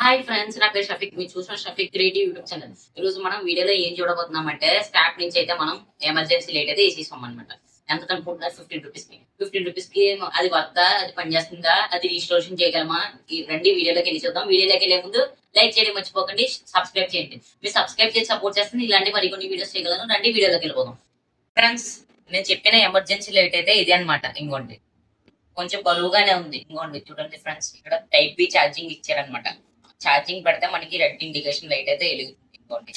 Hi friends, నా పేరు షఫీక్. మీరు చూసిన షఫీక్ క్రియేటివ్ యూట్యూబ్ ఛానల్. ఈ రోజు మనం వీడియోలో ఏం చూడబోతున్నామంటే, స్టాప్ నుంచి అయితే మనం ఎమర్జెన్సీ లైట్ అయితే వేసేసాం అనమాట. ఎంత అనుకుంటున్నారు? 15 రూపీస్ కి. 15 రూపీస్ కి అది వర్తా, అది పనిచేస్తుందా, అది రీస్టోరేషన్ చేయగలమా? ఈ రండి వీడియోలోకి వెళ్ళి చూద్దాం. వీడియోలోకి వెళ్ళే ముందు లైక్ చేయడం మర్చిపోకండి, సబ్స్క్రైబ్ చేయండి. మీరు సబ్స్క్రైబ్ చేసి సపోర్ట్ చేస్తుంది, ఇలాంటి మరికొన్ని వీడియోస్ చేయగలను. రండి వీడియోలోకి వెళ్ళిపోదాం. ఫ్రెండ్స్, నేను చెప్పిన ఎమర్జెన్సీ లైట్ అయితే ఇది అనమాట. ఇంకోండి, కొంచెం బరువుగానే ఉంది. ఇంకోండి చూడండి ఫ్రెండ్స్, ఇక్కడ టైప్ బి ఛార్జింగ్ ఇచ్చారనమాట. ఛార్జింగ్ పెడితే మనకి రెడ్ ఇండికేషన్ లైట్ అయితే వెలుగుతుంది. ఇంకోండి,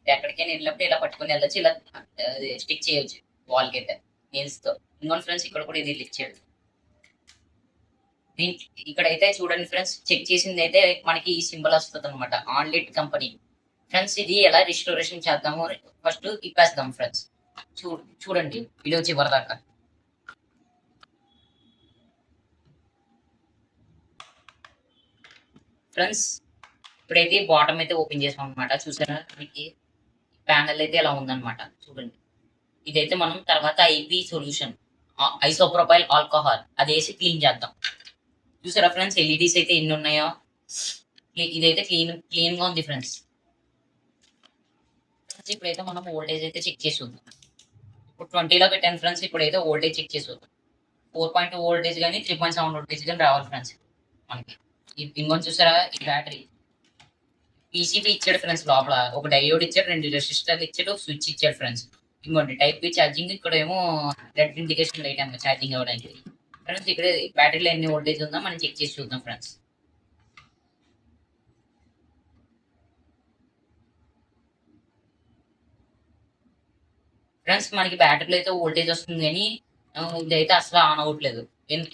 ఎక్కడికైనా వెళ్ళినప్పుడు ఇలా పట్టుకొని వెళ్ళొచ్చు, ఇలా స్టిక్ చేయొచ్చు వాల్ కి అయితే నెయిల్స్ తో. ఇంకోటి ఫ్రెండ్స్, ఇక్కడ కూడా ఇది ఇచ్చాడు. ఇక్కడైతే చూడండి ఫ్రెండ్స్, చెక్ చేసింది అయితే మనకి ఈ సింబల్ వస్తుంది అనమాట, ఆన్లైట్ కంపెనీ. ఫ్రెండ్స్, ఇది ఎలా రిస్టోరేషన్ చేద్దాము ఫస్ట్ ఇప్పేస్తాం ఫ్రెండ్స్. చూడండి వీడియో చివరి దాకా. ఫ్రెండ్స్, ఇప్పుడైతే బాటమ్ అయితే ఓపెన్ చేసాం అనమాట. చూసారా, మీకు ప్యానల్ అయితే ఎలా ఉందన్నమాట. చూడండి, ఇదైతే మనం తర్వాత ఐపీ సొల్యూషన్, ఐసోప్రోపైల్ ఆల్కహాల్ అది వేసి క్లీన్ చేద్దాం. చూసారా ఫ్రెండ్స్, ఎల్ఈడీస్ అయితే ఎన్ని ఉన్నాయో. ఇదైతే క్లీన్ గా ఉంది ఫ్రెండ్స్. ఇప్పుడైతే మనం వోల్టేజ్ అయితే చెక్ చేసి చూద్దాం. ఇప్పుడు 20లో పెట్టాను ఫ్రెండ్స్. ఇప్పుడైతే వోల్టేజ్ చెక్ చేసి చూద్దాం. 4.2 వోల్టేజ్ కానీ 3.7 వోల్టేజ్ కానీ రావాలి ఫ్రెండ్స్ మనకి. ఇంకొని చూసారా, ఈ బ్యాటరీ పీసీబీ ఇచ్చాడు ఫ్రెండ్స్. లోపల ఒక డయోడ్ ఇచ్చాడు, 2 రెసిస్టర్లు ఇచ్చాడు, ఒక స్విచ్ ఇచ్చాడు ఫ్రెండ్స్. ఇంకోటి టైప్ బి ఛార్జింగ్. ఇక్కడ ఏమో రెడ్ ఇండికేషన్ లైట్ అమ్మ ఛార్జింగ్ అవ్వడానికి. ఫ్రెండ్స్, ఇక్కడ బ్యాటరీలో ఎన్ని వోల్టేజ్ ఉందో మనం చెక్ చేసి చూద్దాం ఫ్రెండ్స్. ఫ్రెండ్స్, మనకి బ్యాటరీలో అయితే వోల్టేజ్ వస్తుంది కానీ ఇదైతే అసలు ఆన్ అవ్వట్లేదు.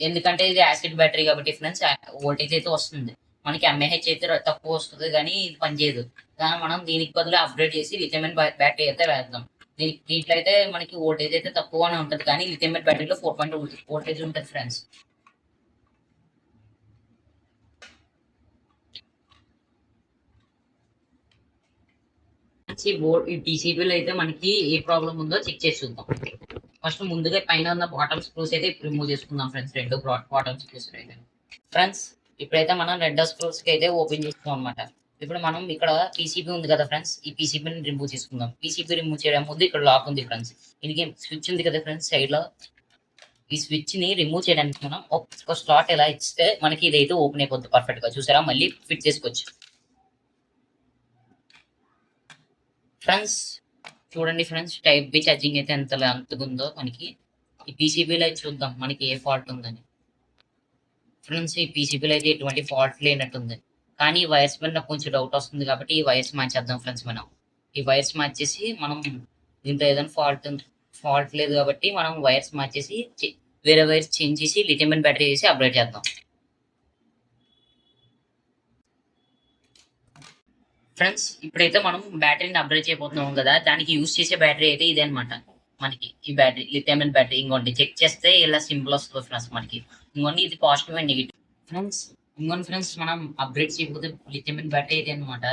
ఎందుకంటే ఇది యాసిడ్ బ్యాటరీ కాబట్టి ఫ్రెండ్స్, వోల్టేజ్ అయితే వస్తుంది మనకి. ఎంఏహెచ్ అయితే తక్కువ వస్తుంది కానీ ఇది పనిచేయదు. కానీ మనం దీనికి బదులు అప్గ్రేడ్ చేసి లిథియం బ్యాటరీ అయితే వేద్దాం. దీంట్లో అయితే మనకి వోల్టేజ్ అయితే తక్కువనే ఉంటుంది కానీ లిథియం బ్యాటరీలో 4.2 వోల్టేజ్ ఉంటుంది ఫ్రెండ్స్. ఈ టీసీబీలో అయితే మనకి ఏ ప్రాబ్లం ఉందో చెక్ చేసి చూద్దాం. ఫస్ట్ ముందుగా పైన ఉన్న బాటమ్ స్క్రూస్ అయితే రిమూవ్ చేసుకుందాం ఫ్రెండ్స్. 2 బాటమ్ స్క్రూస్ అయితే. ఫ్రెండ్స్, ఇప్పుడైతే మనం 2 స్క్రూస్ కి అయితే ఓపెన్ చేస్తాం అనమాట. ఇప్పుడు మనం ఇక్కడ పీసీబీ ఉంది కదా ఫ్రెండ్స్, ఈ పీసీబీని రిమూవ్ చేసుకుందాం. పీసీబీ రిమూవ్ చేయడం ముందు ఇక్కడ లాక్ ఉంది ఫ్రెండ్స్. ఇది స్విచ్ ఉంది కదా ఫ్రెండ్స్ సైడ్ లో. ఈ స్విచ్ ని రిమూవ్ చేయడానికి మనం ఒక స్లాట్ ఎలా ఇస్తే మనకి ఇదైతే ఓపెన్ అయిపోతుంది పర్ఫెక్ట్ గా. చూసారా, మళ్ళీ ఫిట్ చేసుకోవచ్చు ఫ్రెండ్స్. చూడండి ఫ్రెండ్స్, టైప్ బి ఛార్జింగ్ అయితే అంతగా ఉందో మనకి. ఈ పీసీబీలో అయితే చూద్దాం మనకి ఏ ఫాల్ట్ ఉందని. ఫ్రెండ్స్, ఈ పీసీబీలో అయితే ఎటువంటి ఫాల్ట్ లేనట్టుంది. కానీ ఈ వైర్స్ మీద నాకు కొంచెం డౌట్ వస్తుంది కాబట్టి ఈ వైర్స్ మార్చేద్దాం ఫ్రెండ్స్. మనం ఈ వైర్స్ మార్చేసి మనం దీంట్లో ఏదైనా ఫాల్ట్ లేదు కాబట్టి మనం వైర్స్ మార్చేసి వేరే వైర్స్ చేంజ్ చేసి లిథియం బ్యాటరీ వేసి అప్గ్రేడ్ చేద్దాం. ఫ్రెండ్స్, ఇప్పుడైతే మనం బ్యాటరీని అప్గ్రేడ్ చేయబోతున్నాం కదా, దానికి యూజ్ చేసే బ్యాటరీ అయితే ఇదే అనమాట మనకి. ఈ బ్యాటరీ లిథియం బ్యాటరీ. ఇంకోండి చెక్ చేస్తే ఇలా సింపుల్ వస్తుంది ఫ్రెండ్స్ మనకి. ఇంకోండి ఇది పాజిటివ్ అండ్ నెగిటివ్ ఫ్రెండ్స్. ఇంకోండి ఫ్రెండ్స్, మనం అప్గ్రేడ్ చేయకపోతే లిథియం బ్యాటరీ అయితే అనమాట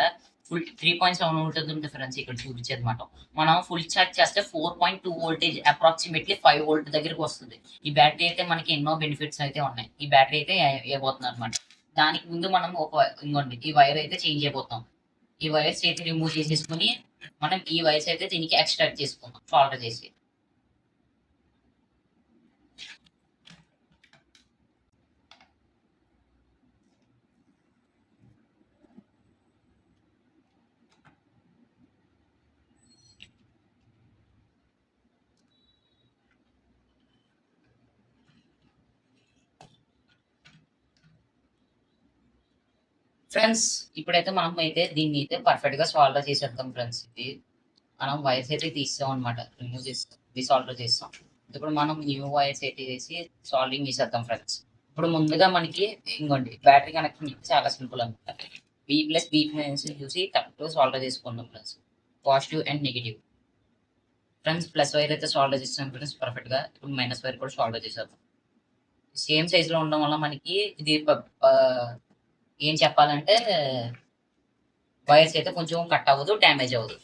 ఫుల్ 3.7 వోల్టేజ్ ఉంటుంది ఫ్రెండ్స్. ఇక్కడ చూపించేది అనమాట. మనం ఫుల్ ఛార్జ్ చేస్తే 4.2 వోల్టేజ్, అప్రాక్సిమేట్లీ 5 వోల్ట్ దగ్గరికి వస్తుంది. ఈ బ్యాటరీ అయితే మనకి ఎన్నో బెనిఫిట్స్ అయితే ఉన్నాయి. ఈ బ్యాటరీ అయితే అయిపోతుంది అనమాట. దానికి ముందు మనం ఇంకోండి ఈ వైర్ అయితే చేంజ్ అయిపోతాం. ఈ వైర్స్ అయితే రిమూవ్ చేసేసుకుని మనం ఈ వైర్స్ అయితే దీనికి ఎక్స్ట్రాక్ట్ చేసుకుందాం సాల్డర్ చేసి. ఫ్రెండ్స్, ఇప్పుడైతే మనం అయితే దీన్ని అయితే పర్ఫెక్ట్ గా సాల్డర్ చేసేద్దాం ఫ్రెండ్స్. ఇది మనం వైర్స్ అయితే తీస్తాం అనమాట, రిమూవ్ చేస్తాం, సాల్డర్ చేస్తాం. ఇప్పుడు మనం న్యూ వైర్స్ అయితే వేసి సాల్డింగ్ చేసేద్దాం ఫ్రెండ్స్. ఇప్పుడు ముందుగా మనకి ఇంకోండి బ్యాటరీ కనెక్షన్ చాలా సింపుల్ అనమాట. బి మైనస్ చూసి కరెక్ట్ సాల్డర్ చేసుకుందాం friends. Positive and negative. Friends, plus wire అయితే సాల్డర్ చేస్తాం ఫ్రెండ్స్ పర్ఫెక్ట్ గా. ఇప్పుడు మైనస్ వైర్ కూడా సాల్డర్ చేసేద్దాం. సేమ్ సైజ్ లో ఉండడం వల్ల మనకి ఇది ఏం చెప్పాలంటే వైర్స్ అయితే కొంచెం కట్ అవ్వదు, డ్యామేజ్ అవ్వదు.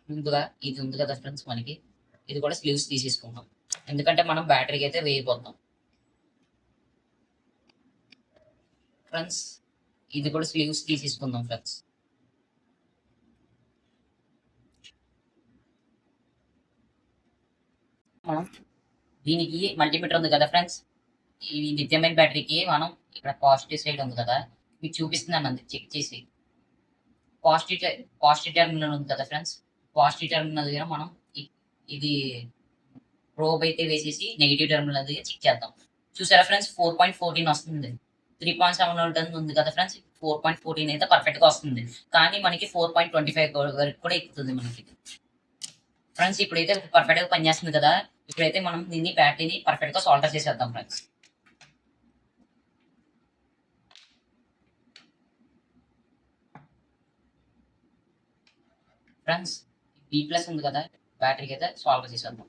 ముందుగా ఇది ఉంది కదా ఫ్రెండ్స్ మనకి, ఇది కూడా స్లీవ్స్ తీసేసుకుంటాం ఎందుకంటే మనం బ్యాటరీకి అయితే వేయబోతాం. ఫ్రెండ్స్, ఇది కూడా స్లీవ్స్ తీసేసుకుందాం ఫ్రెండ్స్. మనం దీనికి మల్టీమీటర్ ఉంది కదా ఫ్రెండ్స్, ఈ లిథియం బ్యాటరీకి మనం ఇక్కడ పాజిటివ్ సైడ్ ఉంది కదా, మీకు చూపిస్తున్నాను అంది చెక్ చేసి. పాజిటివ్ టెర్మినల్ ఉంది కదా ఫ్రెండ్స్, పాజిటివ్ టెర్మినల్ దగ్గర మనం ఇది ప్రోబ్ అయితే వేసేసి నెగిటివ్ టెర్మినల్ దగ్గర చెక్ చేద్దాం. చూసారా ఫ్రెండ్స్, 4.14 వస్తుంది. 3.7 వోల్ట్ ఉంది కదా ఫ్రెండ్స్, 4.14 అయితే పర్ఫెక్ట్గా వస్తుంది. కానీ మనకి 4.25 వరకు కూడా ఎక్కుతుంది మనకి. ఫ్రెండ్స్ ఇప్పుడైతే పర్ఫెక్ట్గా పనిచేస్తుంది కదా, ఇప్పుడైతే మనం దీన్ని బ్యాటరీని పర్ఫెక్ట్గా సాల్డర్ చేసేద్దాం ఫ్రెండ్స్. ఫ్రెండ్స్ బి ప్లస్ ఉంది కదా, బ్యాటరీకి అయితే సాల్డర్ చేసేద్దాం.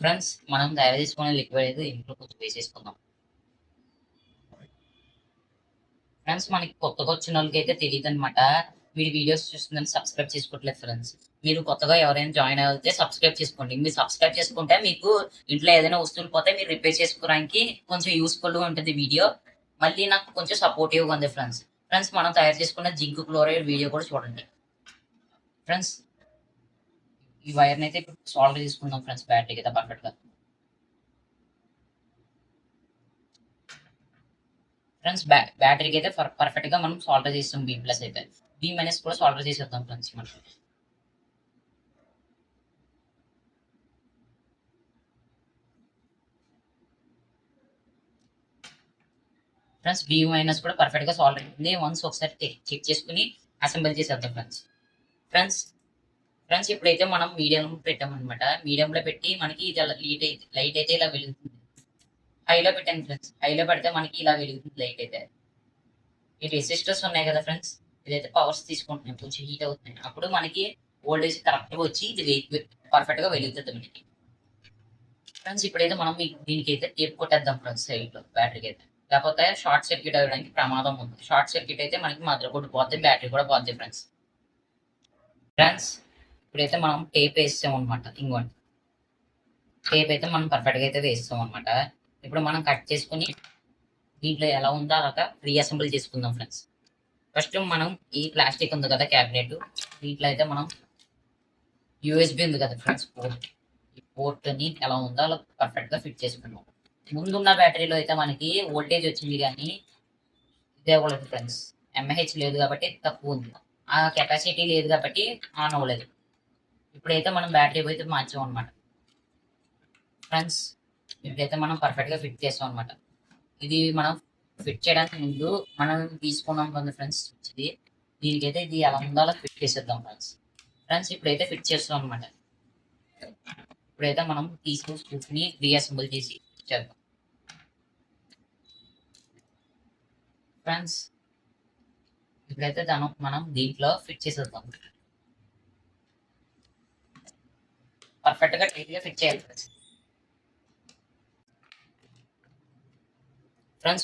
ఫ్రెండ్స్ మనం తయారు చేసుకునే లిక్విడ్ అయితే ఇంట్లో కొంచెం వేసేసుకుందాం. ఫ్రెండ్స్ మనకి కొత్తగా వచ్చిన వాళ్ళకి అయితే తెలియదు అనమాట, మీరు వీడియోస్ చూస్తుందని సబ్స్క్రైబ్ చేసుకోవట్లేదు ఫ్రెండ్స్. మీరు కొత్తగా ఎవరైనా జాయిన్ అయితే సబ్స్క్రైబ్ చేసుకోండి. మీరు సబ్స్క్రైబ్ చేసుకుంటే మీకు ఇంట్లో ఏదైనా వస్తువులు పోతే మీరు రిపేర్ చేసుకోవడానికి కొంచెం యూస్ఫుల్గా ఉంటుంది వీడియో. మళ్ళీ నాకు కొంచెం సపోర్టివ్గా ఉంది ఫ్రెండ్స్. ఫ్రెండ్స్ మనం తయారు చేసుకున్న జింక్ క్లోరైడ్ వీడియో కూడా చూడండి. ఫ్రెండ్స్ ఈ వైర్ని అయితే ఇప్పుడు సాల్వ్ చేసుకుందాం ఫ్రెండ్స్, బ్యాటరీకి అయితే పర్ఫెక్ట్గా. ఫ్రెండ్స్ బ్యాటరీకి అయితే పర్ఫెక్ట్గా మనం సాల్వ్ చేస్తాం. బి ప్లస్ అయితే బి మైనస్ కూడా సాల్వ్ చేసేద్దాం ఫ్రెండ్స్ మనం. ఫ్రెండ్స్ బి మైనస్ కూడా పర్ఫెక్ట్గా సాల్వ్ అవుతుంది. వన్స్ ఒకసారి చెక్ చేసుకుని అసెంబుల్ చేసేద్దాం ఫ్రెండ్స్. ఫ్రెండ్స్ ఇప్పుడైతే మనం మీడియం పెట్టామన్నమాట. మీడియంలో పెట్టి మనకి ఇది లైట్ అయితే ఇలా వెలుగుతుంది. హైలో పెట్టాను ఫ్రెండ్స్, హైలో పెడితే మనకి ఇలా వెలుగుతుంది లైట్ అయితే. ఈ రెసిస్టర్స్ ఉన్నాయి కదా ఫ్రెండ్స్, ఇదైతే పవర్స్ తీసుకుంటున్నాయి, కొంచెం హీట్ అవుతుంది. అప్పుడు మనకి వోల్టేజ్ కరెక్ట్గా వచ్చి ఇది పర్ఫెక్ట్గా వెలుగుతుంది మనకి. ఫ్రెండ్స్ ఇప్పుడైతే మనం దీనికి అయితే టేప్ కొట్టేద్దాం ఫ్రెండ్స్ సైడ్లో బ్యాటరీకి అయితే, లేకపోతే షార్ట్ సర్క్యూట్ అవ్వడానికి ప్రమాదం ఉంది. షార్ట్ సర్క్యూట్ అయితే మనకి మదర్ బోర్డు పోతుంది, బ్యాటరీ కూడా పోతుంది ఫ్రెండ్స్. ఇప్పుడైతే మనం టేప్ వేస్తాం అనమాట. ఇంకోటి టేప్ అయితే మనం పర్ఫెక్ట్గా అయితే వేస్తాం అనమాట. ఇప్పుడు మనం కట్ చేసుకుని దీంట్లో ఎలా ఉందో అలాగా రీఅసెంబుల్ చేసుకుందాం ఫ్రెండ్స్. ఫస్ట్ మనం ఈ ప్లాస్టిక్ ఉంది కదా క్యాబినెట్, దీంట్లో అయితే మనం యూఎస్బి ఉంది కదా ఫ్రెండ్స్ పోర్ట్, ఈ పోర్ట్ని ఎలా ఉందో అలా పర్ఫెక్ట్గా ఫిట్ చేసుకున్నాం. ముందున్న బ్యాటరీలో అయితే మనకి వోల్టేజ్ వచ్చింది కానీ ఇదే అవ్వలేదు ఫ్రెండ్స్. ఎంఏహెచ్ లేదు కాబట్టి తక్కువ ఉంది, ఆ కెపాసిటీ లేదు కాబట్టి ఆన్ అవ్వలేదు. ఇప్పుడైతే మనం బ్యాటరీ అయితే మార్చాం అనమాట. ఫ్రెండ్స్ ఇప్పుడైతే మనం పర్ఫెక్ట్గా ఫిట్ చేస్తాం అనమాట. ఇది మనం ఫిట్ చేయడానికి ముందు మనం తీసుకున్నాం కదా ఫ్రెండ్స్, ఇది దీనికైతే ఇది ఎలా ఉందో అలా ఫిట్ చేసేద్దాం ఫ్రెండ్స్ ఇప్పుడైతే ఫిట్ చేస్తాం అనమాట. ఇప్పుడైతే మనం తీసుకుని స్క్రూని రీఅసెంబుల్ చేసి చేద్దాం ఫ్రెండ్స్. ఇప్పుడైతే మనం దీంట్లో ఫిట్ చేసేద్దాం. పర్ఫెక్ట్గా టైట్గా ఫిట్ చేయాలి ఫ్రెండ్స్.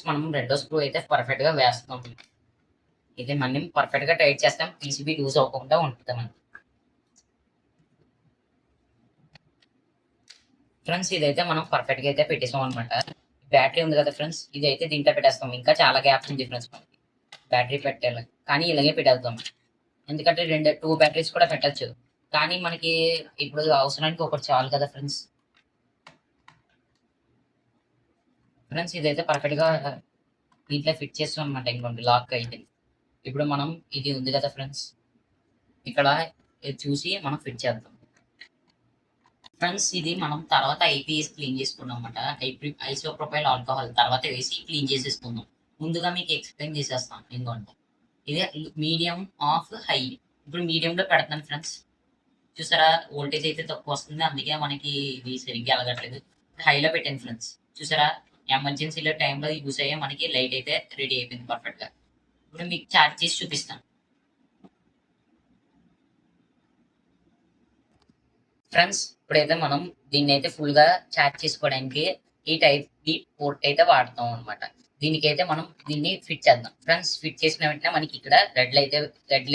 మనం రెండో స్క్రూ అయితే పర్ఫెక్ట్గా వేస్తాం. ఇది మనం పర్ఫెక్ట్గా టైట్ చేస్తాం, పీసీబీ లూజ్ అవ్వకుండా ఉంటుంది మనం. ఫ్రెండ్స్ ఇదైతే మనం పర్ఫెక్ట్గా అయితే పెట్టేసాం అనమాట. బ్యాటరీ ఉంది కదా ఫ్రెండ్స్, ఇది అయితే దీంట్లో పెట్టేస్తాం. ఇంకా చాలా గ్యాప్స్ ఉంది ఫ్రెండ్స్ మనకి బ్యాటరీ పెట్టాలి, కానీ ఇలాగే పెట్టేద్దాం. ఎందుకంటే 2 బ్యాటరీస్ కూడా పెట్టచ్చు, కానీ మనకి ఇప్పుడు అవసరానికి ఒకటి చాలు కదా ఫ్రెండ్స్. ఇదైతే పర్ఫెక్ట్గా దీంట్లో ఫిట్ చేస్తాం అనమాట. ఇంకోండి లాక్ అయితే ఇప్పుడు మనం ఇది ఉంది కదా ఫ్రెండ్స్, ఇక్కడ చూసి మనం ఫిట్ చేద్దాం ఫ్రెండ్స్. ఇది మనం తర్వాత ఐపీఎస్ క్లీన్ చేసుకున్నాం అనమాట. ఐసోప్రొపైల్ ఆల్కహాల్ తర్వాత వేసి క్లీన్ చేసేసుకుందాం. ముందుగా మీకు ఎక్స్ప్లెయిన్ చేసేస్తాను. ఇంకోండి ఇదే మీడియం ఆఫ్ హై. ఇప్పుడు మీడియంలో పెడతాను ఫ్రెండ్స్. చూసారా వోల్టేజ్ అయితే తక్కువ వస్తుంది, అందుకే మనకి ఇది సరిగ్గా ఎలగట్లేదు. హైలో పెట్టాను ఫ్రెండ్స్. చూసారా ఎమర్జెన్సీలో టైంలో యూస్ అయ్యే మనకి లైట్ అయితే రెడీ అయిపోయింది పర్ఫెక్ట్గా. ఇప్పుడు మీకు చార్జ్ చేసి చూపిస్తాను ఫ్రెండ్స్. ఇప్పుడైతే మనం దీన్ని అయితే ఫుల్గా చార్జ్ చేసుకోవడానికి ఈ పోర్ట్ అయితే వాడతాం అనమాట. దీనికైతే మనం దీన్ని ఫిట్ చేద్దాం ఫ్రెండ్స్. ఫిట్ చేసిన వెంటనే మనకి ఇక్కడ రెడ్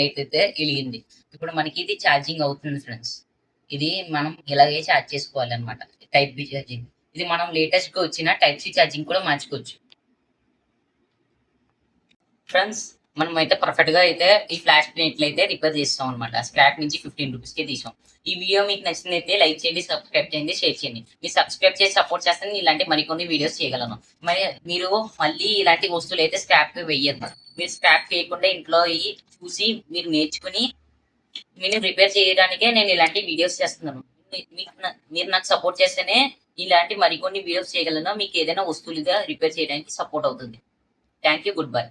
లైట్ అయితే వెలిగింది. ఇప్పుడు మనకి ఇది ఛార్జింగ్ అవుతుంది ఫ్రెండ్స్. ఇది మనం ఇలాగే ఛార్జ్ చేసుకోవాలి అనమాట, టైప్ బి ఛార్జింగ్. ఇది మనం లేటెస్ట్గా వచ్చిన టైప్ సి ఛార్జింగ్ కూడా మార్చుకోవచ్చు. ఫ్రెండ్స్ మనం అయితే పర్ఫెక్ట్ గా అయితే ఈ ఫ్లాష్ ప్లేట్లు అయితే రిపేర్ చేస్తాం అనమాట. స్క్రాప్ నుంచి 15 రూపీస్ కి తీసాం. ఈ వీడియో మీకు నచ్చినైతే లైక్ చేయండి, సబ్స్క్రైబ్ చేయండి, షేర్ చేయండి. మీరు సబ్స్క్రైబ్ చేసి సపోర్ట్ చేస్తే నేను ఇలాంటి మరికొన్ని వీడియోస్ చేయగలను. మరి మీరు మళ్ళీ ఇలాంటి వస్తువులు అయితే స్క్రాప్ వేయద్దు. మీరు స్క్రాప్ చేయకుండా ఇంట్లో అయ్యి చూసి మీరు నేర్చుకుని మీరు రిపేర్ చేయడానికే నేను ఇలాంటి వీడియోస్ చేస్తున్నాను. మీరు నాకు సపోర్ట్ చేస్తేనే ఇలాంటి మరికొన్ని వీడియోస్ చేయగలను. మీకు ఏదైనా వస్తువులుగా రిపేర్ చేయడానికి సపోర్ట్ అవుతుంది. Thank you. Good bye.